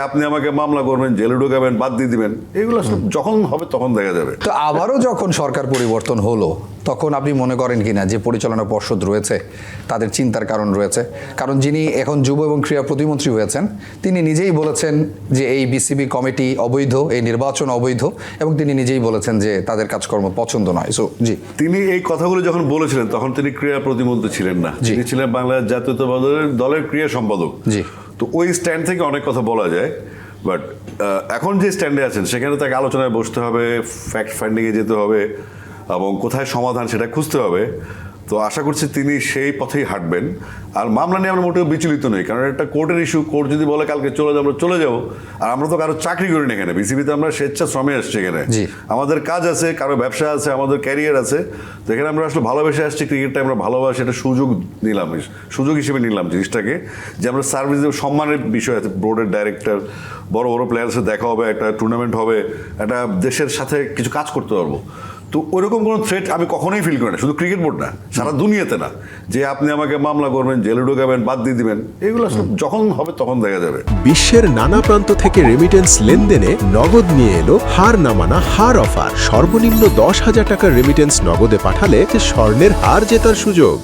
আপনি আমাকে মামলা করবেন, জেলে ঢুকাবেন, বাদ দিয়ে দিবেন, এগুলো আসলে যখন হবে তখন দেখা যাবে। তো আবারও যখন সরকার পরিবর্তন হলো তখন আপনি মনে করেন কিনা যে পরিচালনা পর্ষদ রয়েছে তাদের চিন্তার কারণ রয়েছে? কারণ যিনি এখন যুব এবং ক্রীড়া প্রতিমন্ত্রী হয়েছেন তিনি নিজেই বলেছেন যে এই বিসিবি কমিটি অবৈধ, এই নির্বাচন অবৈধ, এবং তিনি নিজেই বলেছেন যে তাদের কাজকর্ম পছন্দ নয়। সো জি, তিনি এই কথাগুলো যখন বলেছিলেন তখন তিনি ক্রীড়া প্রতিমন্ত্রী ছিলেন না, তিনি ছিলেন বাংলাদেশ জাতীয়তাবাদী দলের ক্রীড়া সম্পাদক। জি, তো ওই স্ট্যান্ড থেকে অনেক কথা বলা যায়, বাট এখন যে স্ট্যান্ডে আছেন সেখানে তাকে আলোচনায় বসতে হবে, ফ্যাক্ট ফাইন্ডিংয়ে যেতে হবে এবং কোথায় সমাধান সেটা খুঁজতে হবে। তো আশা করছি তিনি সেই পথেই হাঁটবেন। আর মামলা নিয়ে আমরা মোটেও বিচলিত নই, কারণ একটা কোর্টের ইস্যু, কোর্ট যদি বলে কালকে চলে যাবো, আমরা চলে যাবো। আর আমরা তো কারো চাকরি করি না এখানে, বিসিবিতে আমরা স্বেচ্ছাশ্রমে আসছি এখানে, আমাদের কাজ আছে, কারো ব্যবসা আছে, আমাদের ক্যারিয়ার আছে। তো এখানে আমরা আসলে ভালোবেসে আসছি, ক্রিকেটটা আমরা ভালোবাসি, এটা সুযোগ নিলাম, সুযোগ হিসেবে নিলাম জিনিসটাকে, যে আমরা সার্ভিস সম্মানের বিষয় আছে, বোর্ডের ডাইরেক্টর, বড় বড় প্লেয়ার্সের দেখা হবে, একটা টুর্নামেন্ট হবে, একটা দেশের সাথে কিছু কাজ করতে পারবো। তো ওইরকম কোনো থ্রেট আমি কখনোই ফিল করি না, শুধু ক্রিকেট বোর্ড না, সারা দুনিয়াতে না, যে আপনি আমাকে মামলা করবেন, জেলে ঢুকাবেন, বাদ দিয়ে দিবেন, এগুলো আসলে যখন হবে তখন দেখা যাবে। বিশ্বের নানা প্রান্ত থেকে রেমিটেন্স লেনদেনে নগদ নিয়ে এলো হার নামানা হার অফার। সর্বনিম্ন 10,000 টাকার রেমিটেন্স নগদে পাঠালে স্বর্ণের হার জেতার সুযোগ।